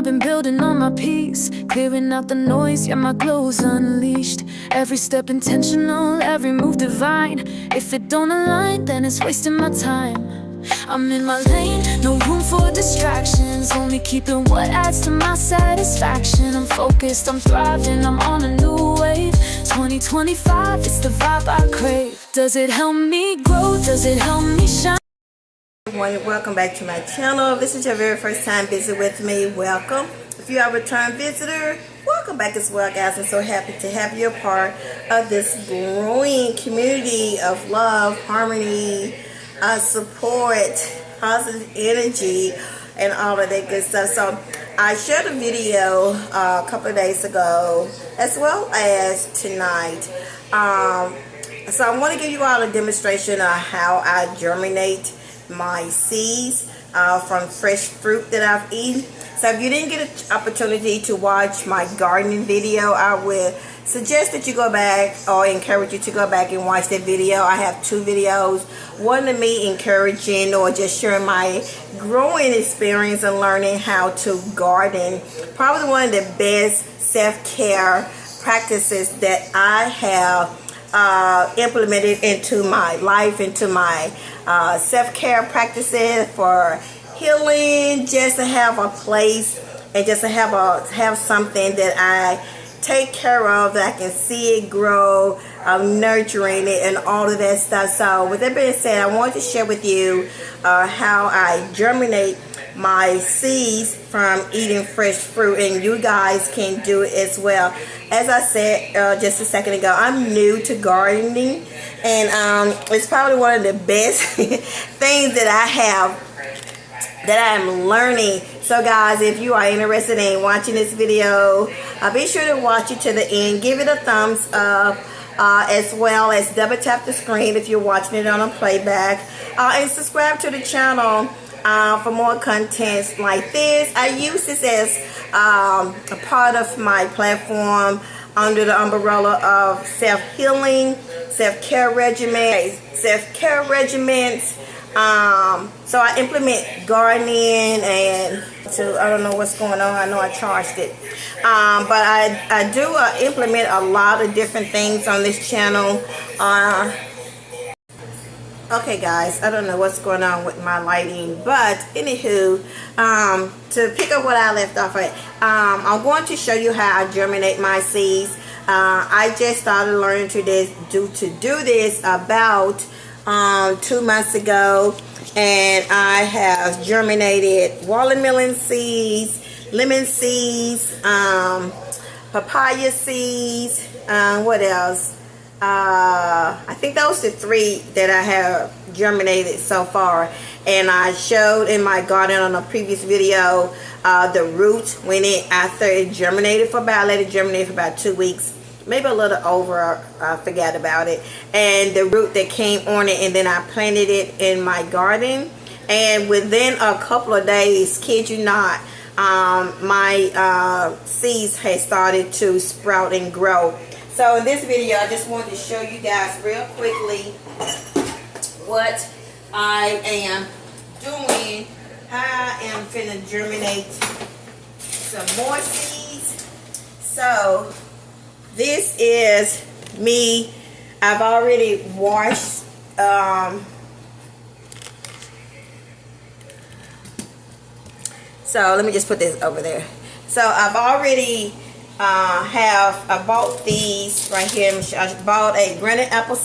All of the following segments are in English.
been building on my peace, clearing out the noise, yeah, my glow's unleashed. Every step intentional, every move divine. If it don't align, then it's wasting my time. I'm in my lane, no room for distractions, only keeping what adds to my satisfaction. I'm focused, I'm thriving, I'm on a new wave. 2025, it's the vibe I crave. Does it help me grow? Does it help me shine? Welcome back to my channel. If this is your very first time visit with me, welcome. If you are a return visitor, welcome back as well, guys. I'm so happy to have you a part of this growing community of love, harmony, support, positive energy, and all of that good stuff. So I shared a video a couple of days ago as well as tonight. So I want to give you all a demonstration of how I germinate my seeds from fresh fruit that I've eaten. So if you didn't get an opportunity to watch my gardening video, I would suggest that you go back, or encourage you to go back and watch that video. I have two videos, one of me encouraging or just sharing my growing experience and learning how to garden. Probably one of the best self-care practices that I have implemented into my life, into my self-care practices for healing, just to have a place and just to have something that I take care of, that I can see it grow, nurturing it and all of that stuff. So with that being said, I want to share with you how I germinate my seeds from eating fresh fruit, and you guys can do it as well. As I said just a second ago, I'm new to gardening, and it's probably one of the best things that I have, that I'm learning. So guys, if you are interested in watching this video, be sure to watch it to the end. Give it a thumbs up, as well as double tap the screen if you're watching it on a playback, and subscribe to the channel for more content like this. I use this as a part of my platform under the umbrella of self-healing, self-care regimens. So I implement gardening, and so I don't know what's going on. I know I charged it, but I do implement a lot of different things on this channel. Okay guys, I don't know what's going on with my lighting, but anywho, to pick up what I left off at, I'm going to show you how I germinate my seeds. I just started learning to do this about 2 months ago, and I have germinated watermelon seeds, lemon seeds, papaya seeds, what else? I think those are 3 that I have germinated so far, and I showed in my garden on a previous video the root when after it germinated for about, I let it germinate for about 2 weeks, maybe a little over. I forgot about it, and the root that came on it, and then I planted it in my garden, and within a couple of days, kid you not, my seeds had started to sprout and grow. So in this video, I just wanted to show you guys real quickly what I am doing, how I am finna germinate some more seeds. So this is me. I've already washed so let me just put this over there. So I've already I bought these right here. I bought a granite apple,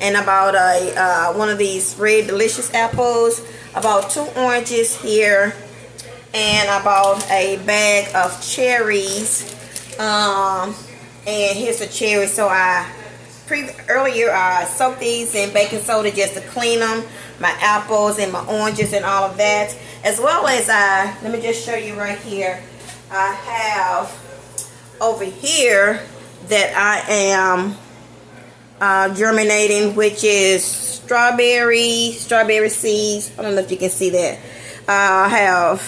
and I bought a one of these red delicious apples. I bought 2 oranges here, and I bought a bag of cherries. And here's the cherries. So earlier I soaked these in baking soda just to clean them, my apples and my oranges and all of that, as well as let me just show you right here. I have over here that I am germinating, which is strawberry seeds. I don't know if you can see that. I have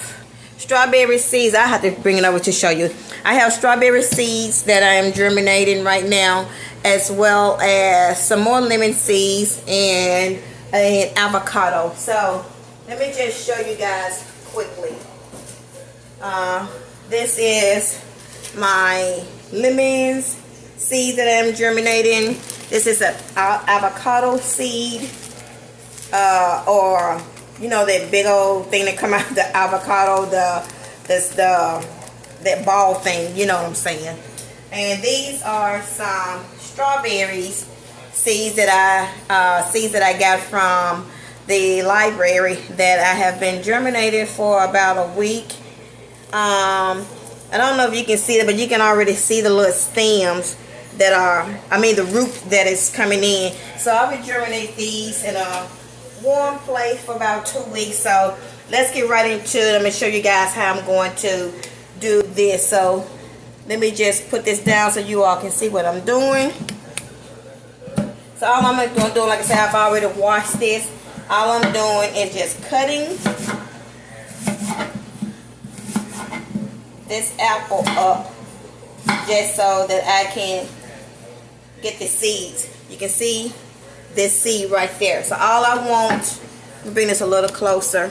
strawberry seeds. I have to bring it over to show you. I have strawberry seeds that I am germinating right now, as well as some more lemon seeds and an avocado. So let me just show you guys quickly. This is my lemons seeds that I'm germinating. This is an avocado seed, or you know that big old thing that come out of the avocado, that ball thing. You know what I'm saying? And these are some strawberries seeds that I got from the library that I have been germinating for about a week. I don't know if you can see it, but you can already see the little stems that are, the root that is coming in. So I'll be germinating these in a warm place for about 2 weeks. So let's get right into it. I'm going to show you guys how I'm going to do this. So let me just put this down so you all can see what I'm doing. So all I'm going to do, like I said, I've already washed this. All I'm doing is just cutting this apple up just so that I can get the seeds. You can see this seed right there. So all I want, let me bring this a little closer.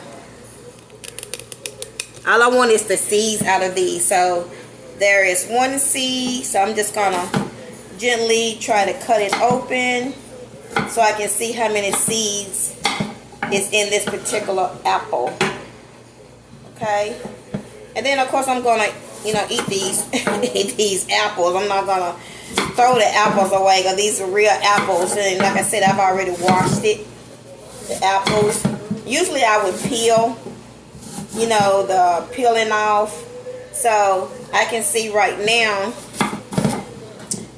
All I want is the seeds out of these. So there is one seed, so I'm just gonna gently try to cut it open so I can see how many seeds is in this particular apple. Okay, and then of course I'm gonna eat these eat these apples. I'm not gonna throw the apples away because these are real apples, and like I said, I've already washed it, the apples. Usually I would peel, the peeling off. So I can see right now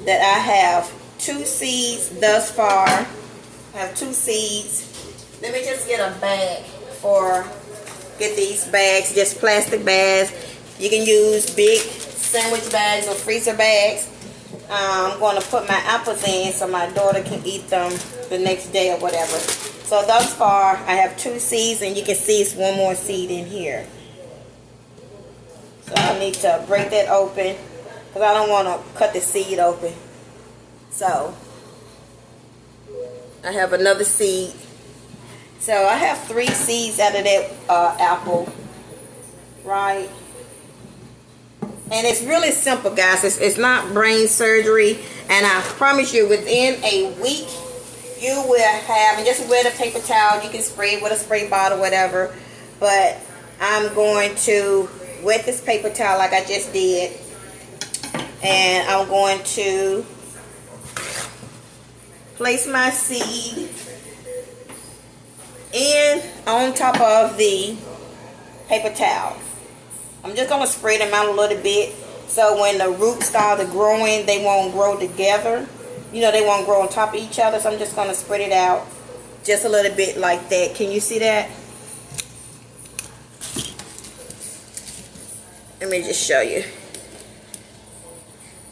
that I have 2 seeds thus far. I have 2 seeds. Let me just get a bag get these bags, just plastic bags. You can use big sandwich bags or freezer bags. I'm going to put my apples in so my daughter can eat them the next day or whatever. So thus far I have 2 seeds, and you can see it's one more seed in here. So I need to break that open because I don't want to cut the seed open. So I have another seed. So I have 3 seeds out of that apple, right? And it's really simple, guys. It's not brain surgery. And I promise you, within a week, you will have, and just wear the paper towel. You can spray it with a spray bottle, whatever. But I'm going to wet this paper towel like I just did. And I'm going to place my seed on top of the paper towel. I'm just going to spread them out a little bit so when the roots start growing, they won't grow together. They won't grow on top of each other. So I'm just going to spread it out just a little bit like that. Can you see that? Let me just show you,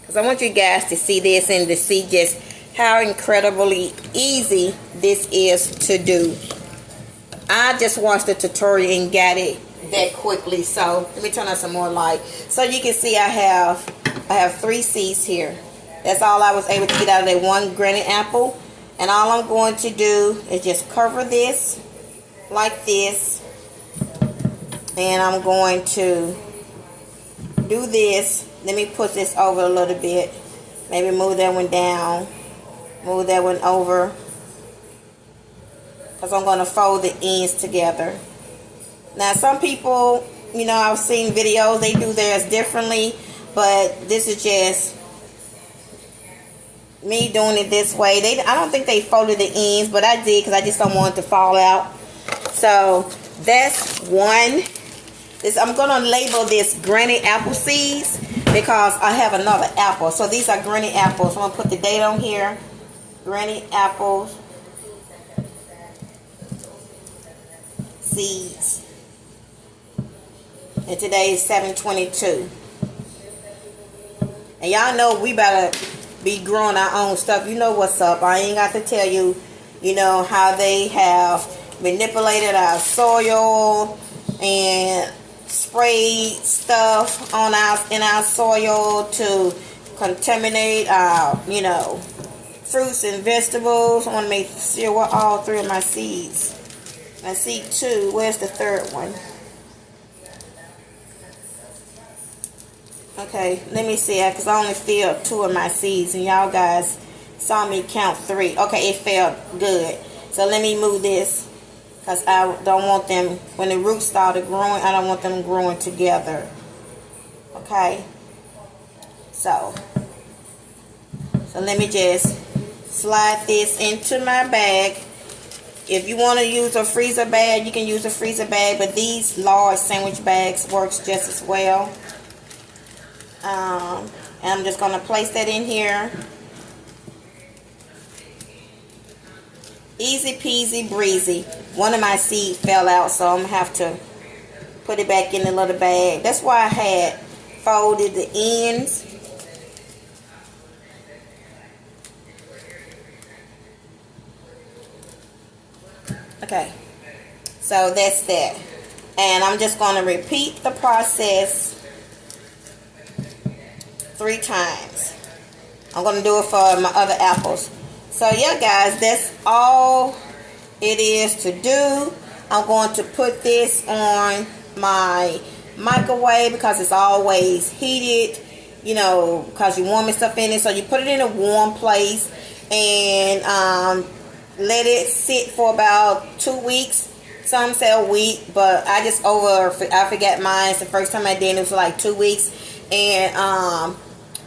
because I want you guys to see this and to see just how incredibly easy this is to do. I just watched the tutorial and got it that quickly. So let me turn on some more light so you can see I have 3 seeds here. That's all I was able to get out of that one granite apple. And all I'm going to do is just cover this like this, and I'm going to do this. Let me put this over a little bit, maybe move that one down, move that one over, because I'm going to fold the ends together. Now some people, I've seen videos, they do theirs differently, but this is just me doing it this way. I don't think they folded the ends, but I did because I just don't want it to fall out. So that's one. I'm going to label this granite apple seeds because I have another apple. So these are granite apples. I'm going to put the date on here. Granite apples seeds. And today is 7/22. And y'all know we better be growing our own stuff. You know what's up. I ain't got to tell you, how they have manipulated our soil and sprayed stuff in our soil to contaminate our, fruits and vegetables. I want to make sure what all 3 of my seeds. I see 2. Where's the 3rd one? Okay, let me see, because I only filled 2 of my seeds, and y'all guys saw me count 3. Okay, it felt good. So let me move this, because I don't want them, when the roots started growing, I don't want them growing together. Okay, so let me just slide this into my bag. If you want to use a freezer bag, you can use a freezer bag, but these large sandwich bags works just as well. And I'm just going to place that in here. Easy peasy breezy. One of my seeds fell out, so I'm going to have to put it back in the little bag. That's why I had folded the ends. Okay, so that's that. And I'm just going to repeat the process 3 times. I'm going to do it for my other apples. So yeah, guys, that's all it is to do. I'm going to put this on my microwave because it's always heated, you know, because you're warming stuff in it. So you put it in a warm place and let it sit for about 2 weeks. Some say a week, but I forgot mine. It's the first time I did it was like 2 weeks, and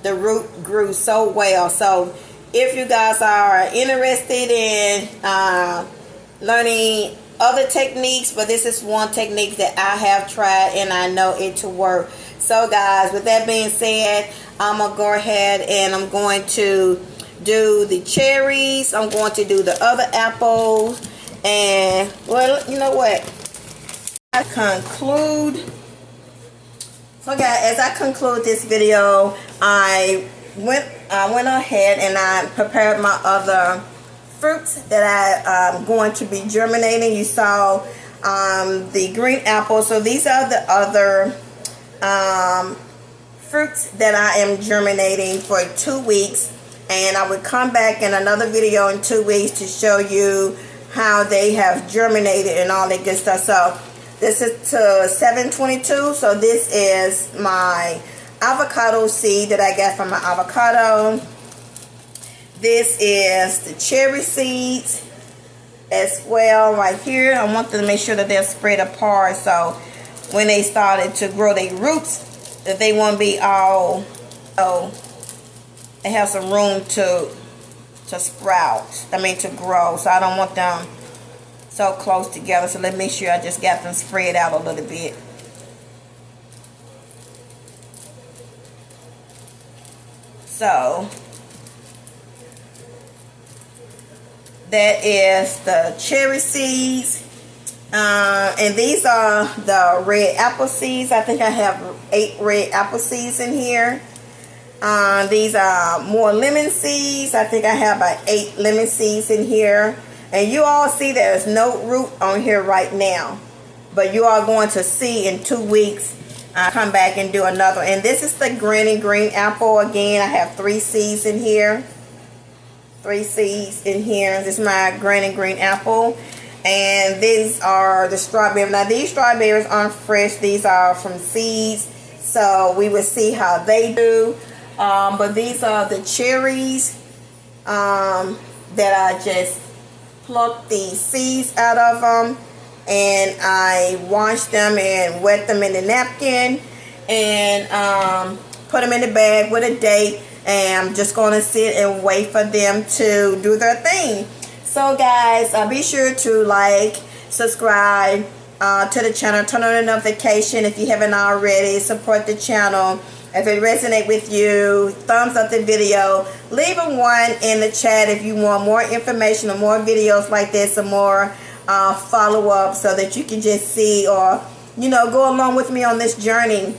the root grew so well. So if you guys are interested in learning other techniques, but this is one technique that I have tried and I know it to work. So guys, with that being said, I'm gonna go ahead and I'm going to do the cherries. I'm going to do the other apples, and well, you know what, I conclude. So guys, as I conclude this video, I went ahead and I prepared my other fruits that I'm going to be germinating. You saw the green apple. So these are the other fruits that I am germinating for 2 weeks. And I would come back in another video in 2 weeks to show you how they have germinated and all that good stuff. So this is to 722. So this is my avocado seed that I got from my avocado. This is the cherry seeds as well right here. I want them to make sure that they're spread apart, so when they started to grow their roots, that they won't be all, so they have some room to sprout, to grow. So I don't want them so close together, so let me make sure I just got them spread out a little bit. So that is the cherry seeds, and these are the red apple seeds. I think I have 8 red apple seeds in here. These are more lemon seeds. I think I have about 8 lemon seeds in here. And you all see there's no root on here right now, but you are going to see in 2 weeks I come back and do another. And this is the green apple. Again, I have 3 seeds in here. 3 seeds in here. This is my green apple. And these are the strawberries. Now these strawberries aren't fresh. These are from seeds. So we will see how they do. But these are the cherries that I just plucked the seeds out of them. And I washed them and wet them in the napkin. And put them in the bag with a date. And I'm just going to sit and wait for them to do their thing. So guys, be sure to like, subscribe to the channel, turn on the notification if you haven't already, support the channel. If it resonates with you, thumbs up the video. Leave a 1 in the chat if you want more information or more videos like this, or more follow-up, so that you can just see, or go along with me on this journey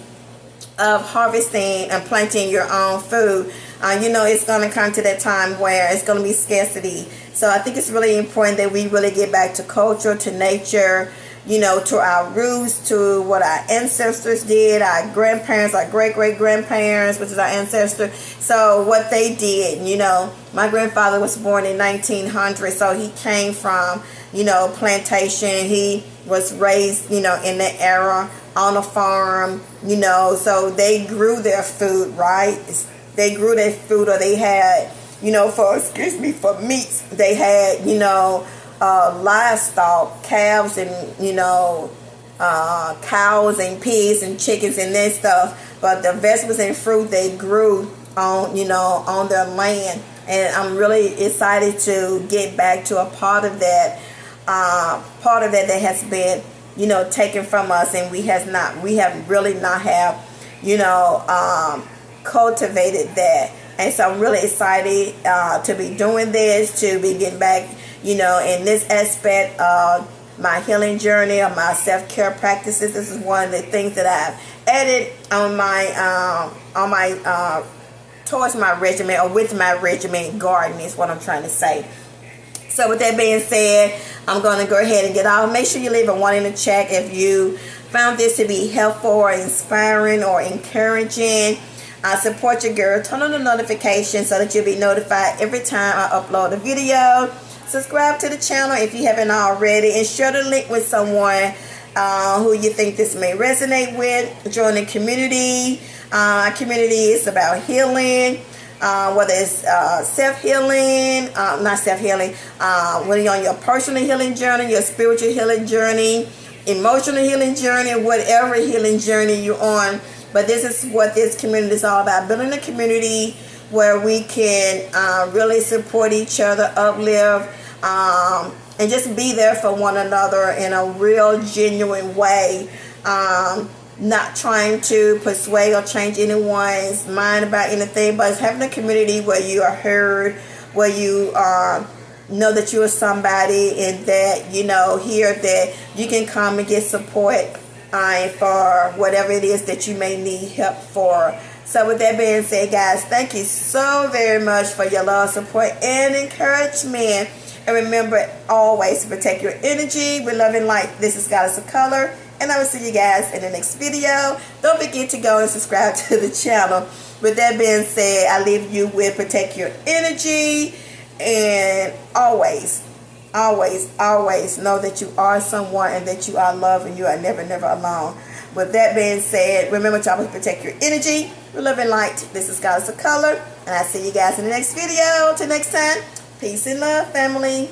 of harvesting and planting your own food. It's going to come to that time where it's going to be scarcity. So I think it's really important that we really get back to culture, to nature, to our roots, to what our ancestors did, our grandparents, our great-great-grandparents, which is our ancestor. So what they did, my grandfather was born in 1900, so he came from, plantation. He was raised, in that era. on a farm, you know, so they grew their food, right? They grew their food, or they had, you know, for meats, they had, you know, livestock, calves, and, you know, cows and pigs and chickens and that stuff. But the vegetables and fruit they grew on, you know, on their land. And I'm really excited to get back to a part of that that has been, you know, taken from us, and we have really not have, you know, cultivated that. And so I'm really excited to be doing this, to be getting back, you know, in this aspect of my healing journey, or my self-care practices. This is one of the things that I've added on my towards my regimen, or with my regimen garden, is what I'm trying to say. So with that being said, I'm going to go ahead and get off. Make sure you leave a 1 in the chat if you found this to be helpful or inspiring or encouraging. Support your girl. Turn on the notifications so that you'll be notified every time I upload a video. Subscribe to the channel if you haven't already, and share the link with someone who you think this may resonate with. Join the community. Our community is about healing, whether it's self-healing, not self-healing, whether you're on your personal healing journey, your spiritual healing journey, emotional healing journey, whatever healing journey you're on. But this is what this community is all about: building a community where we can really support each other, uplift, and just be there for one another in a real, genuine way. Not trying to persuade or change anyone's mind about anything, but it's having a community where you are heard, where you know that you are somebody, and that, you know, here that you can come and get support for whatever it is that you may need help for. So with that being said, guys, thank you so very much for your love, support, and encouragement. And remember always to protect your energy with love and light. This is Goddess of Color, and I will see you guys in the next video. Don't forget to go and subscribe to the channel. With that being said, I leave you with protect your energy, and always, always, always know that you are someone, and that you are loved, and you are never, never alone. With that being said, remember to always protect your energy with love and light. This is Goddess of Color, and I'll see you guys in the next video. Till next time, peace and love, family.